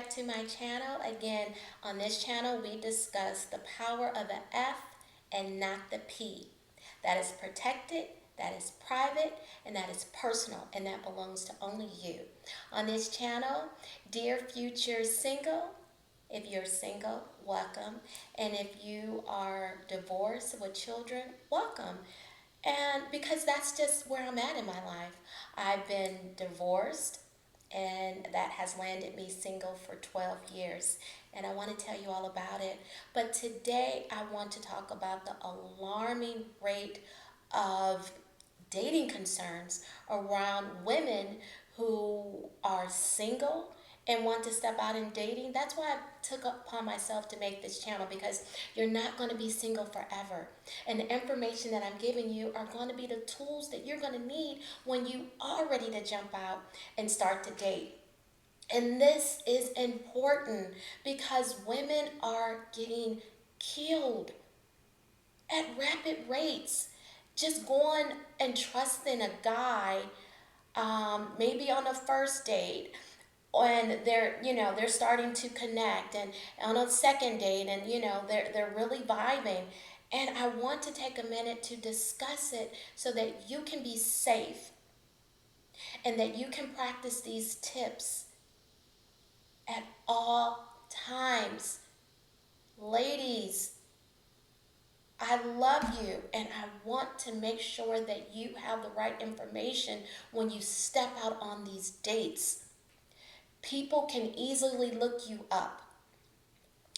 back to my channel. Again, on this channel, we discuss the power of the F and not the P. That is protected, that is private, and that is personal, and that belongs to only you. On this channel, dear future single, if you're single, welcome. And if you are divorced with children, welcome. And because that's just where I'm at in my life. I've been divorced, and that has landed me single for 12 years. And I want to tell you all about it. But today I want to talk about the alarming rate of dating concerns around women who are single and want to step out in dating. That's why I took upon myself to make this channel, because you're not going to be single forever. And the information that I'm giving you are going to be the tools that you're going to need when you are ready to jump out and start to date. And this is important because women are getting killed at rapid rates. Just going and trusting a guy, maybe on a first date, and they're starting to connect, and on a second date, and they're really vibing. And I want to take a minute to discuss it so that you can be safe and that you can practice these tips at all times. Ladies, I love you, and I want to make sure that you have the right information when you step out on these dates. People can easily look you up,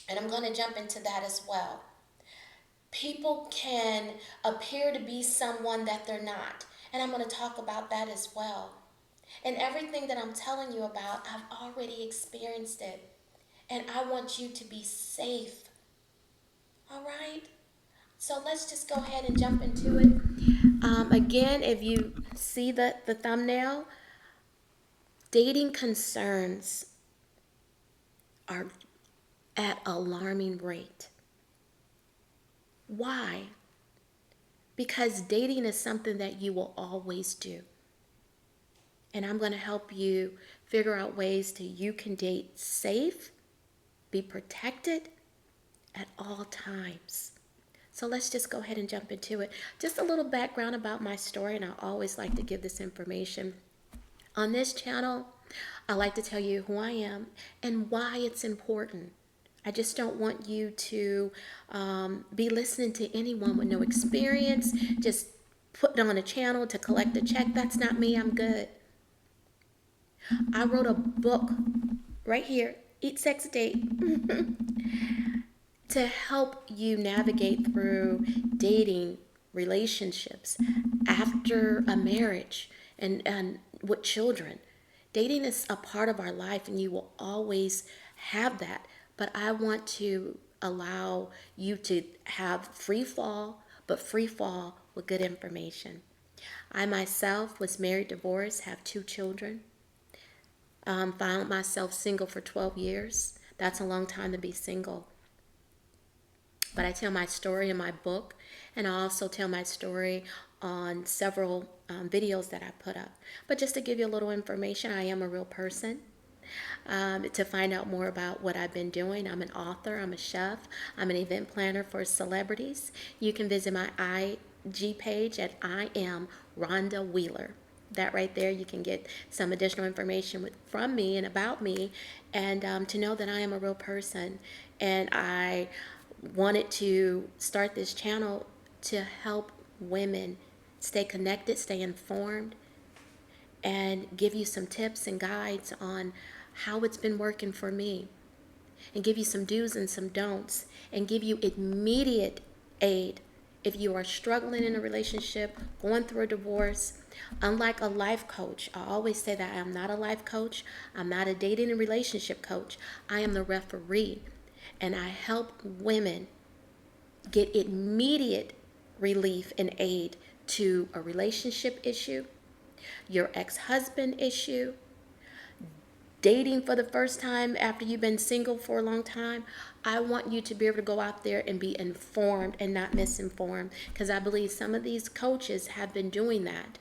and I'm going to jump into that as well. People can appear to be someone that they're not, and I'm going to talk about that as well. And everything that I'm telling you about, I've already experienced it, and I want you to be safe. All right? So let's just go ahead and jump into it. Again, if you see the thumbnail, dating concerns are at alarming rate. Why? Because dating is something that you will always do. And I'm going to help you figure out ways that you can date safe, be protected at all times. So let's just go ahead and jump into it. Just a little background about my story, and I always like to give this information. On this channel, I like to tell you who I am and why it's important. I just don't want you to be listening to anyone with no experience, just putting on a channel to collect a check. That's not me. I'm good. I wrote a book right here, Eat, Sex, Date, to help you navigate through dating relationships after a marriage and with children. Dating is a part of our life, and you will always have that. But I want to allow you to have free fall, but free fall with good information. I myself was married, divorced, have 2 children. Found myself single for 12 years. That's a long time to be single. But I tell my story in my book, and I also tell my story on several videos that I put up. But just to give you a little information, I am a real person. To find out more about what I've been doing, I'm an author, I'm a chef, I'm an event planner for celebrities. You can visit my IG page at iamrhondawheeler. That right there, you can get some additional information from me and about me, and to know that I am a real person. And I wanted to start this channel to help women stay connected, stay informed, and give you some tips and guides on how it's been working for me, and give you some do's and some don'ts, and give you immediate aid if you are struggling in a relationship, going through a divorce. Unlike a life coach, I always say that I am not a life coach. I'm not a dating and relationship coach. I am the referee, and I help women get immediate relief and aid to a relationship issue, your ex-husband issue, dating for the first time after you've been single for a long time. I want you to be able to go out there and be informed and not misinformed, because I believe some of these coaches have been doing that,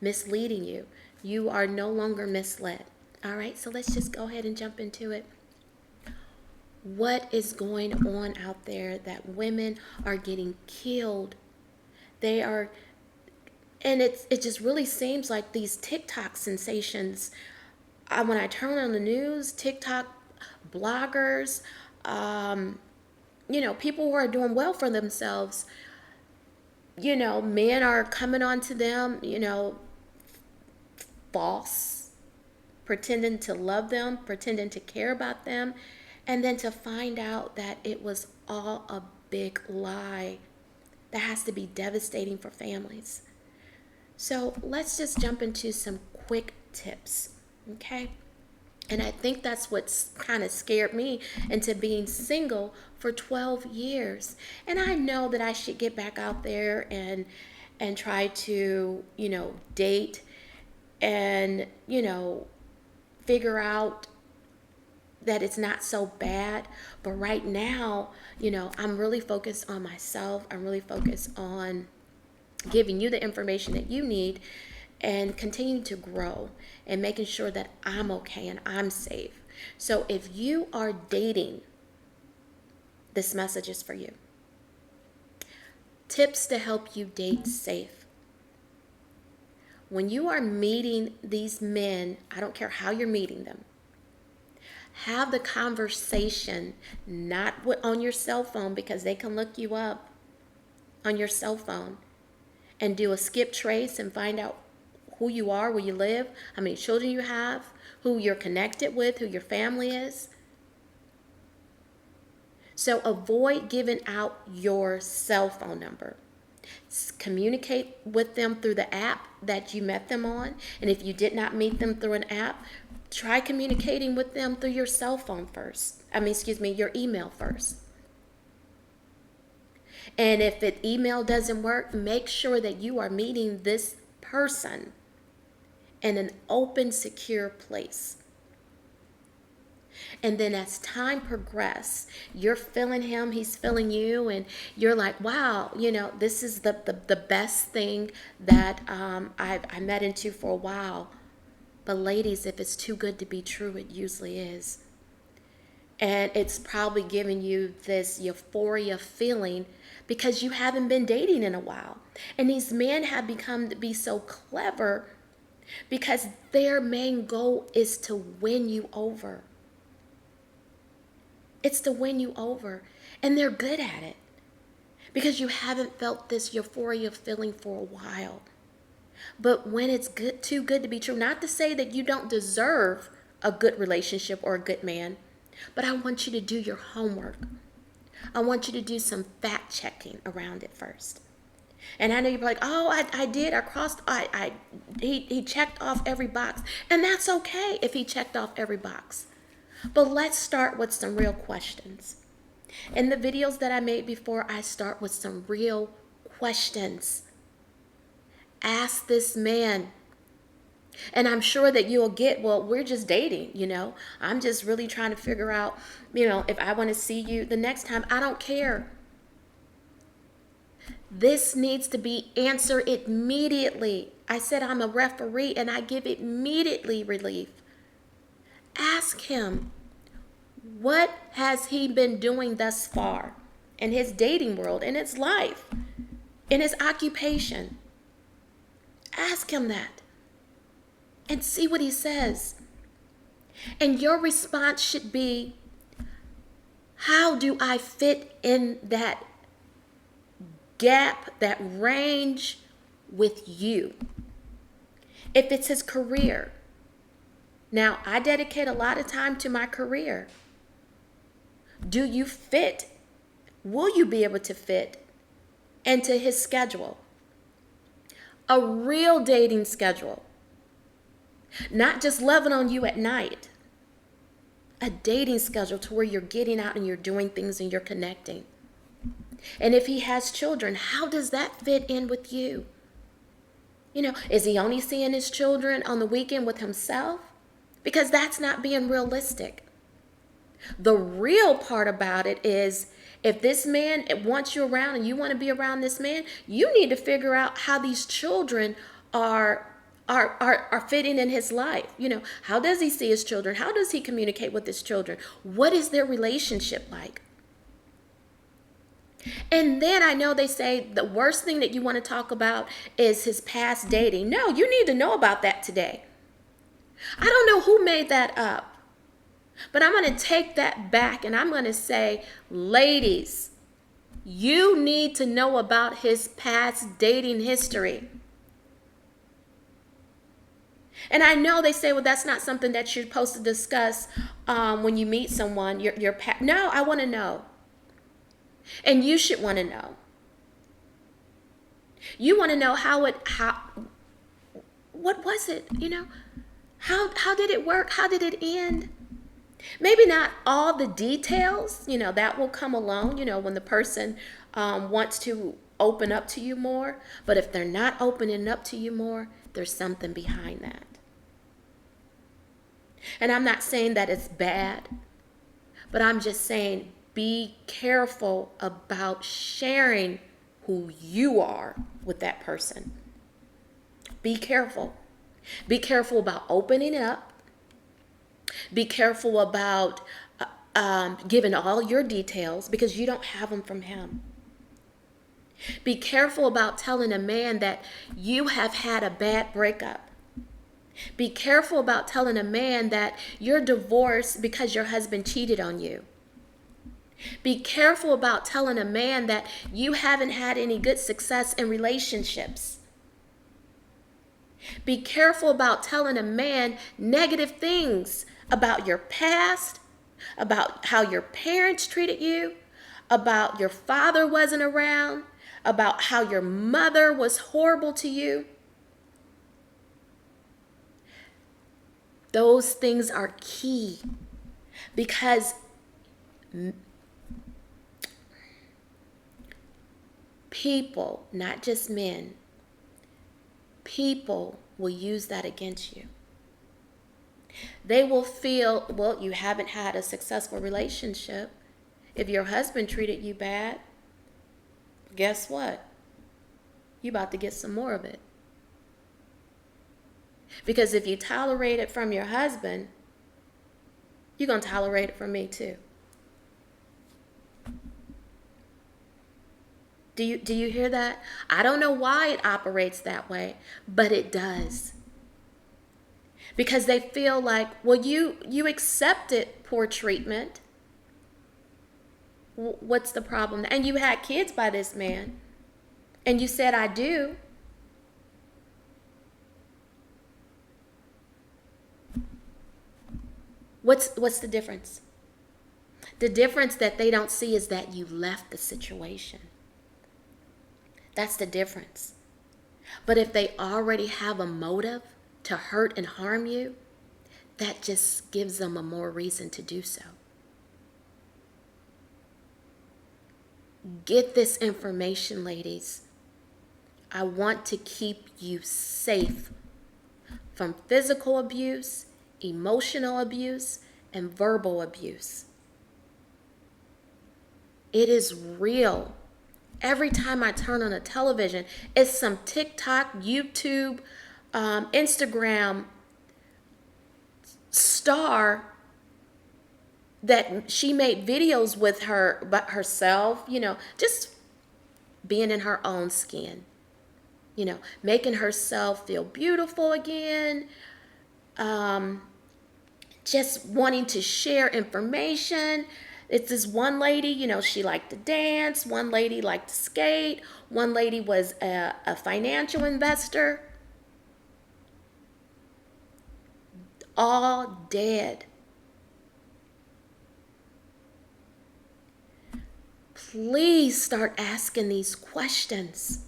misleading you. You are no longer misled. All right, so let's just go ahead and jump into it. what is going on out there, that women are getting killed. They are, and it just really seems like these TikTok sensations. When I turn on the news, TikTok bloggers, people who are doing well for themselves, men are coming on to them, false, pretending to love them, pretending to care about them, and then to find out that it was all a big lie. That has to be devastating for families. So let's just jump into some quick tips, okay? And I think that's what's kind of scared me into being single for 12 years. And I know that I should get back out there and try to, date and, figure out that it's not so bad. But right now, I'm really focused on myself. I'm really focused on giving you the information that you need and continuing to grow and making sure that I'm okay and I'm safe. So if you are dating, this message is for you. Tips to help you date safe. When you are meeting these men, I don't care how you're meeting them, have the conversation not on your cell phone, because they can look you up on your cell phone and do a skip trace and find out who you are, where you live, how many children you have, who you're connected with, who your family is. So avoid giving out your cell phone number. Communicate with them through the app that you met them on. And if you did not meet them through an app, try communicating with them through your cell phone first. Your email first. And if the email doesn't work, make sure that you are meeting this person in an open, secure place. And then as time progresses, you're feeling him, he's feeling you, and you're like, wow, this is the best thing that I met into for a while. But ladies, if it's too good to be true, it usually is. And it's probably giving you this euphoria feeling because you haven't been dating in a while. And these men have become to be so clever because their main goal is to win you over. It's to win you over. And they're good at it because you haven't felt this euphoria feeling for a while. But when it's too good to be true, not to say that you don't deserve a good relationship or a good man, but I want you to do your homework. I want you to do some fact checking around it first. And I know you're like, oh, I did. He checked off every box. And that's okay if he checked off every box. But let's start with some real questions. In the videos that I made before, I start with some real questions. Ask this man. And I'm sure that you'll get, well, we're just dating, I'm just really trying to figure out, if I want to see you the next time. I don't care. This needs to be answered immediately. I said I'm a referee and I give immediately relief. Ask him, what has he been doing thus far in his dating world, in his life, in his occupation? Ask him that and see what he says. And your response should be, how do I fit in that gap, that range with you? If it's his career. Now, I dedicate a lot of time to my career. Do you fit? Will you be able to fit into his schedule? A real dating schedule. Not just loving on you at night. A dating schedule to where you're getting out and you're doing things and you're connecting. And if he has children, how does that fit in with you? Is he only seeing his children on the weekend with himself? Because that's not being realistic. The real part about it is, if this man wants you around and you want to be around this man, you need to figure out how these children are are fitting in his life. How does he see his children? How does he communicate with his children? What is their relationship like? And then I know they say the worst thing that you want to talk about is his past dating. No, you need to know about that today. I don't know who made that up, but I'm going to take that back and I'm going to say, ladies, you need to know about his past dating history. And I know they say, well, that's not something that you're supposed to discuss when you meet someone. No, I want to know. And you should want to know. You want to know what was it? How did it work? How did it end? Maybe not all the details, that will come along, when the person wants to open up to you more. But if they're not opening up to you more, there's something behind that. And I'm not saying that it's bad, but I'm just saying be careful about sharing who you are with that person. Be careful. Be careful about opening up. Be careful about giving all your details because you don't have them from him. Be careful about telling a man that you have had a bad breakup. Be careful about telling a man that you're divorced because your husband cheated on you. Be careful about telling a man that you haven't had any good success in relationships. Be careful about telling a man negative things about your past, about how your parents treated you, about your father wasn't around, about how your mother was horrible to you. Those things are key because people, not just men, people will use that against you. They will feel, well, you haven't had a successful relationship. If your husband treated you bad, guess what? You're about to get some more of it. Because if you tolerate it from your husband, you're going to tolerate it from me too. Do you hear that? I don't know why it operates that way, but it does. Because they feel like, well, you accepted poor treatment. What's the problem? And you had kids by this man. And you said, I do. What's the difference? The difference that they don't see is that you left the situation. That's the difference. But if they already have a motive to hurt and harm you, that just gives them a more reason to do so. Get this information, ladies. I want to keep you safe from physical abuse, emotional abuse, and verbal abuse. It is real. Every time I turn on a television, it's some TikTok, YouTube, Instagram star that she made videos with her, but herself, just being in her own skin, making herself feel beautiful again, just wanting to share information. It's this one lady, she liked to dance. One lady liked to skate. One lady was a financial investor. All dead. Please start asking these questions.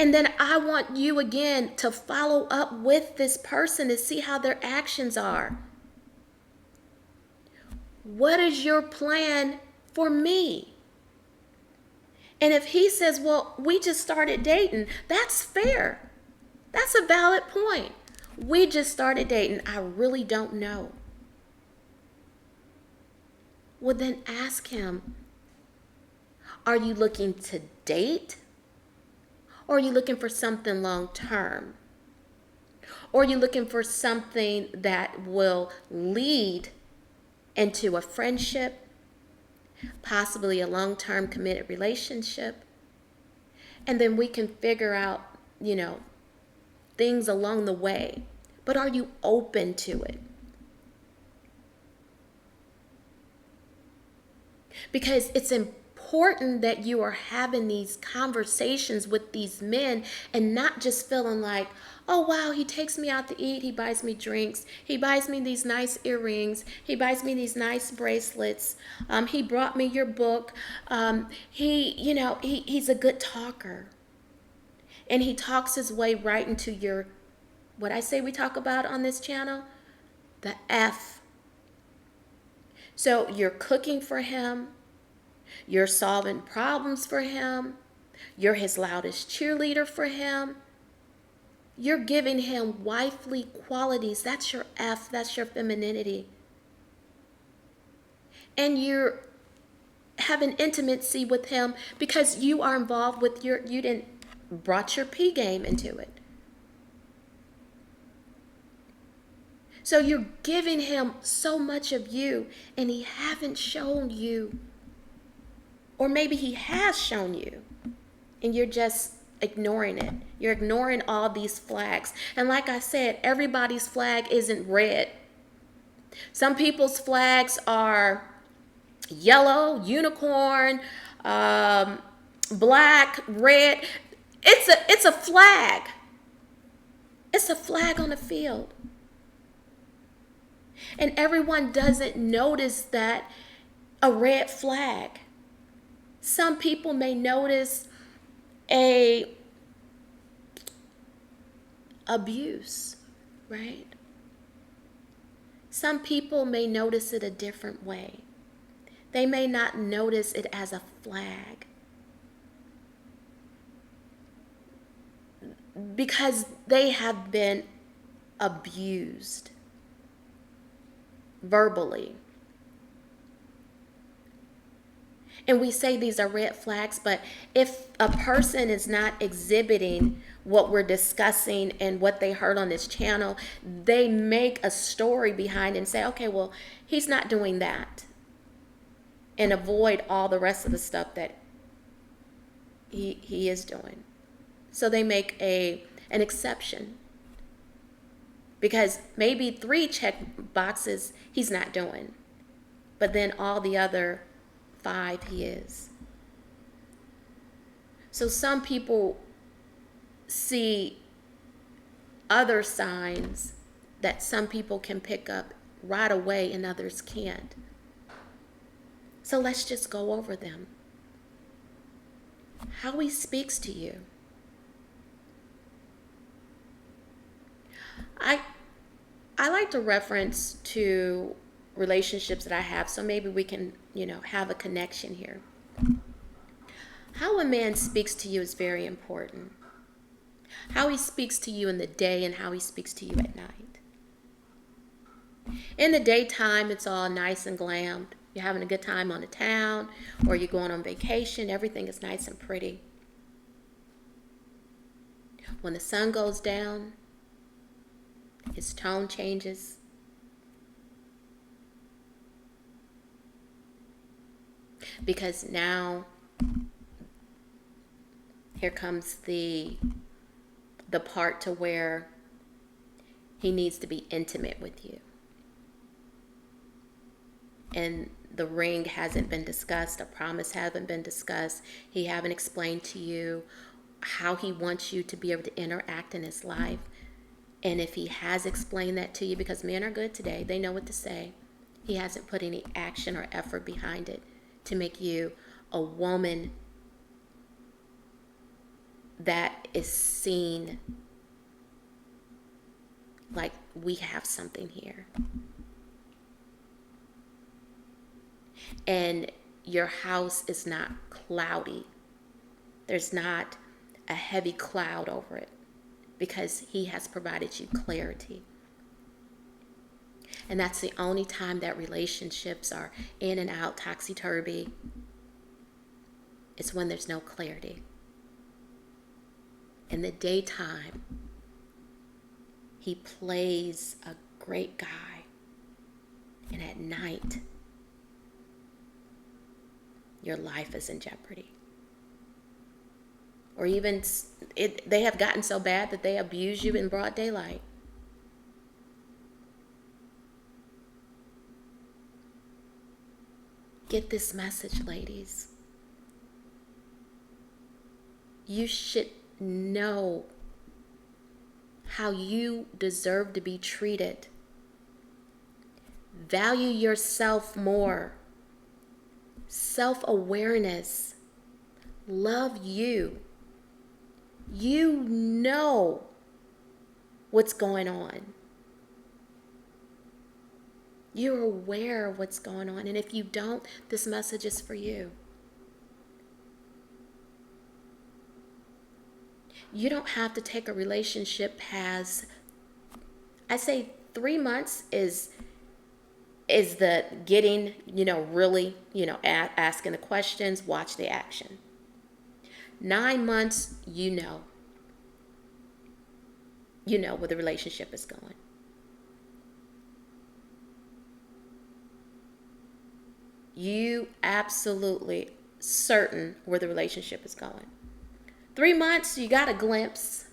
And then I want you again to follow up with this person to see how their actions are. What is your plan for me? And if he says, well, we just started dating, that's fair. That's a valid point. We just started dating. I really don't know. Well, then ask him, are you looking to date? Or are you looking for something long term? Or are you looking for something that will lead into a friendship, possibly a long-term committed relationship? And then we can figure out, things along the way. But are you open to it? Because it's important that you are having these conversations with these men and not just feeling like, oh wow, he takes me out to eat, he buys me drinks, he buys me these nice earrings, he buys me these nice bracelets, he brought me your book, he's a good talker, and he talks his way right into your, what I say we talk about on this channel, the F. So you're cooking for him, you're solving problems for him, you're his loudest cheerleader for him, you're giving him wifely qualities. That's your F, that's your femininity. And you're having intimacy with him because you are involved with you didn't brought your P game into it. So you're giving him so much of you and he haven't shown you. Or maybe he has shown you and you're just ignoring it. You're ignoring all these flags. And like I said, everybody's flag isn't red. Some people's flags are yellow, unicorn, black, red. It's a flag. It's a flag on the field. And everyone doesn't notice that a red flag. Some people may notice a abuse, right? Some people may notice it a different way. They may not notice it as a flag because they have been abused verbally. And we say these are red flags, but if a person is not exhibiting what we're discussing and what they heard on this channel, they make a story behind it and say, okay, well, he's not doing that, and avoid all the rest of the stuff that he is doing. So they make an exception because maybe 3 check boxes he's not doing, but then all the other 5 he is. So some people see other signs that some people can pick up right away and others can't. So let's just go over them. How he speaks to you. I like to reference to relationships that I have, so maybe we can, have a connection here. How a man speaks to you is very important. How he speaks to you in the day and how he speaks to you at night. In the daytime, it's all nice and glammed. You're having a good time on the town, or you're going on vacation. Everything is nice and pretty. When the sun goes down, his tone changes. Because now, here comes the part to where he needs to be intimate with you. And the ring hasn't been discussed, a promise hasn't been discussed. He haven't explained to you how he wants you to be able to interact in his life. And if he has explained that to you, because men are good today, they know what to say, he hasn't put any action or effort behind it to make you a woman that is seen like we have something here. And your house is not cloudy. There's not a heavy cloud over it because he has provided you clarity. And that's the only time that relationships are in and out, topsy-turvy. It's when there's no clarity. In the daytime, he plays a great guy. And at night, your life is in jeopardy. Or even they have gotten so bad that they abuse you in broad daylight. Get this message, ladies. You should know how you deserve to be treated. Value yourself more. Self-awareness. Love you. You know what's going on. You're aware of what's going on. And if you don't, this message is for you. You don't have to take a relationship past, I say 3 months is the getting, really, asking the questions, watch the action. 9 months, you know where the relationship is going. You absolutely certain where the relationship is going. 3 months, you got a glimpse.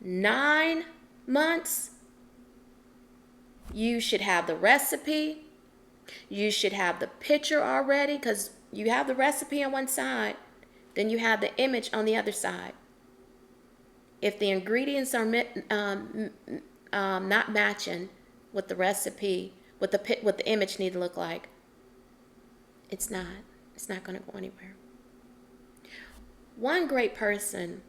9 months, you should have the recipe. You should have the picture already, because you have the recipe on one side, then you have the image on the other side. If the ingredients are not matching what the recipe, what the image need to look like, it's not going to go anywhere. One great person,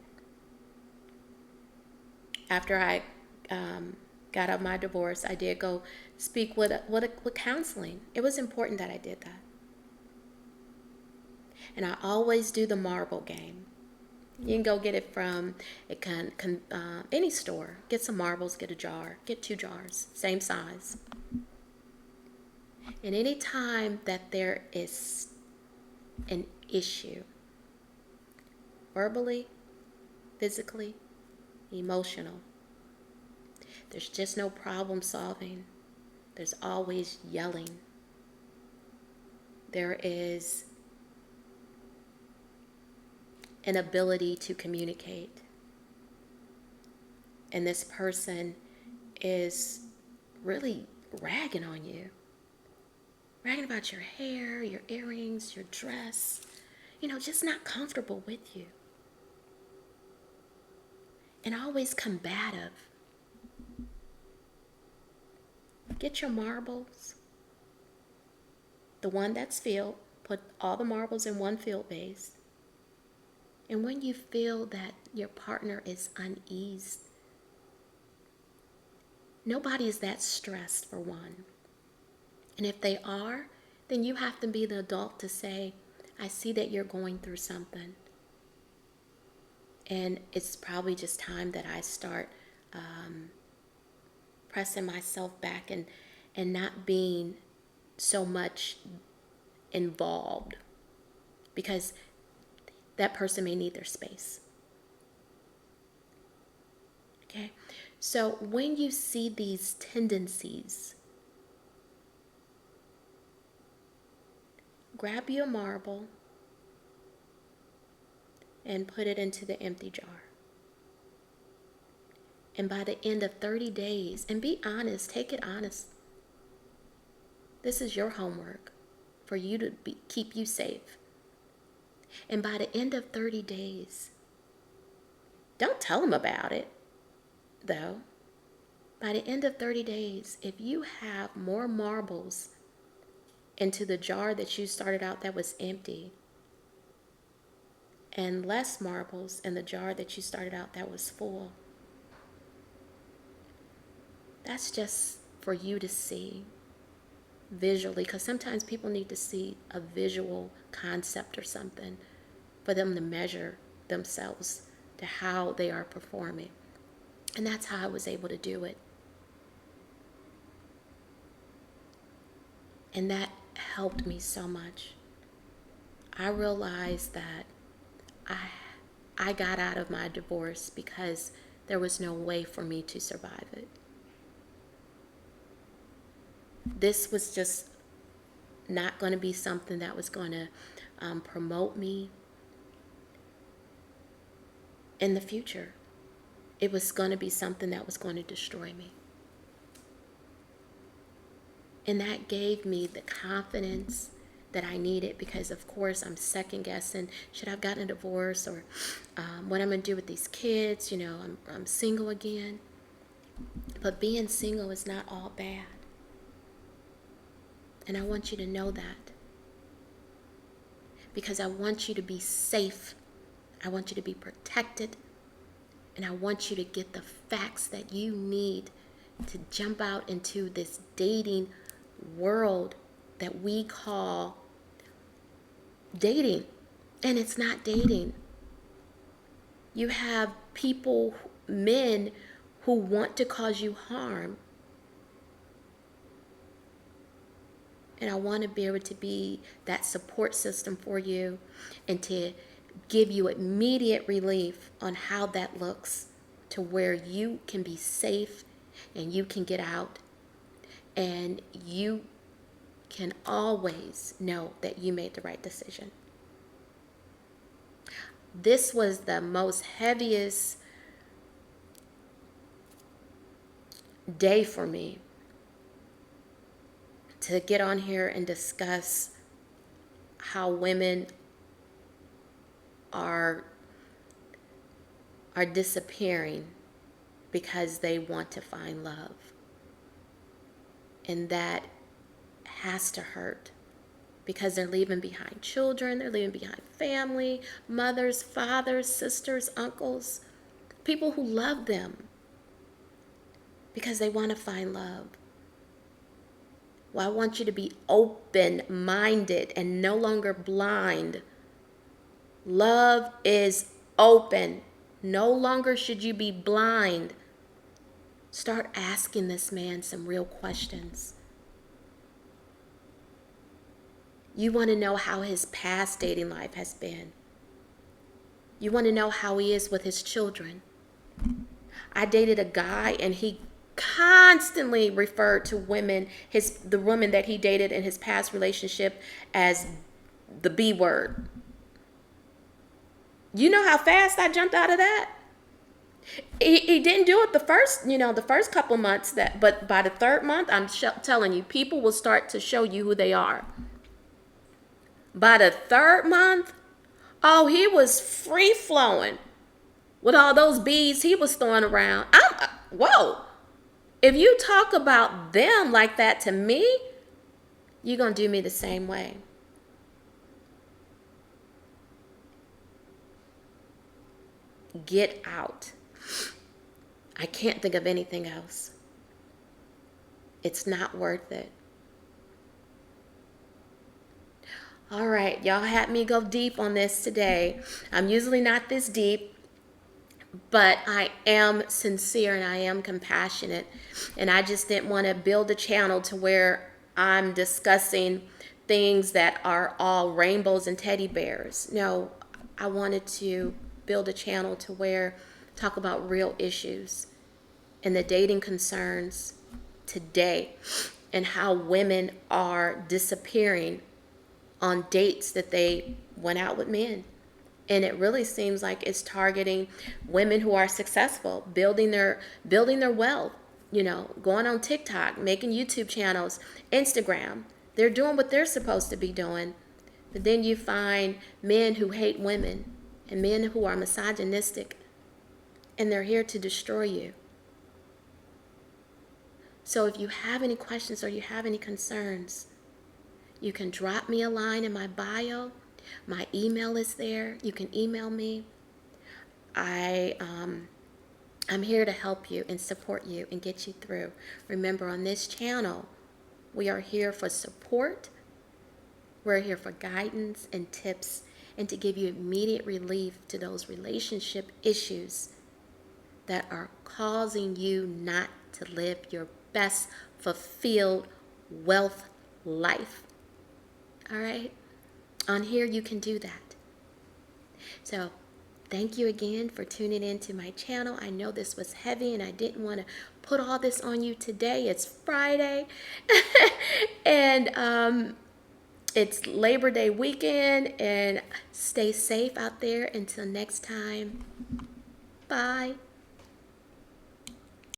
after I got out of my divorce, I did go speak with counseling. It was important that I did that. And I always do the marble game. You can go get it from any store. Get some marbles, get a jar, get 2 jars, same size. And any time that there is an issue, verbally, physically, emotional, there's just no problem solving. There's always yelling. There is an ability to communicate. And this person is really ragging on you. Ragging about your hair, your earrings, your dress. Just not comfortable with you. And always combative. Get your marbles. The one that's filled, put all the marbles in one filled base. And when you feel that your partner is uneased, nobody is that stressed, for one. And if they are, then you have to be the adult to say, I see that you're going through something. And it's probably just time that I start pressing myself back and not being so much involved, because that person may need their space. Okay? So when you see these tendencies, grab you a marble and put it into the empty jar. And by the end of 30 days, and be honest, take it honest. This is your homework for you to keep you safe. And by the end of 30 days, don't tell them about it, though. By the end of 30 days, if you have more marbles into the jar that you started out that was empty, and less marbles in the jar that you started out that was full, that's just for you to see visually, because sometimes people need to see a visual concept or something for them to measure themselves to how they are performing. And that's how I was able to do it. And that helped me so much. I realized that I got out of my divorce because there was no way for me to survive it. This was just not going to be something that was going to promote me in the future. It was going to be something that was going to destroy me. And that gave me the confidence that I needed, because of course I'm second guessing, should I have gotten a divorce, or what I'm going to do with these kids? You know, I'm single again. But being single is not all bad. And I want you to know that, because I want you to be safe. I want you to be protected. And I want you to get the facts that you need to jump out into this dating world that we call dating. And it's not dating. You have people, men, who want to cause you harm. And I want to be able to be that support system for you and to give you immediate relief on how that looks, to where you can be safe and you can get out and you can always know that you made the right decision. This was the most heaviest day for me, to get on here and discuss how women are disappearing because they want to find love. And that has to hurt, because they're leaving behind children, they're leaving behind family, mothers, fathers, sisters, uncles, people who love them, because they want to find love. Well, I want you to be open-minded and no longer blind. Love is open. No longer should you be blind. Start asking this man some real questions. You want to know how his past dating life has been. You want to know how he is with his children. I dated a guy and he constantly referred to women, the woman that he dated in his past relationship, as the B word. You know how fast I jumped out of that? He didn't do it the first couple months, but by the third month, I'm telling you, people will start to show you who they are. By the third month, oh, he was free flowing with all those bees he was throwing around. Whoa. If you talk about them like that to me, you're going to do me the same way. Get out. I can't think of anything else. It's not worth it. All right, y'all had me go deep on this today. I'm usually not this deep, but I am sincere and I am compassionate. And I just didn't want to build a channel to where I'm discussing things that are all rainbows and teddy bears. No, I wanted to build a channel to where talk about real issues and the dating concerns today, and how women are disappearing on dates that they went out with men. And it really seems like it's targeting women who are successful, building their wealth, going on TikTok, making YouTube channels, Instagram. They're doing what they're supposed to be doing. But then you find men who hate women and men who are misogynistic, and they're here to destroy you. So if you have any questions or you have any concerns, you can drop me a line in my bio. My email is there. You can email me. I'm here to help you and support you and get you through. Remember, on this channel, we are here for support. We're here for guidance and tips, and to give you immediate relief to those relationship issues that are causing you not to live your best, fulfilled wealth life. All right? On here, you can do that. So Thank you again for tuning in to my channel. I know this was heavy and I didn't want to put all this on you today. It's Friday and it's Labor Day weekend, and stay safe out there. Until next time, bye.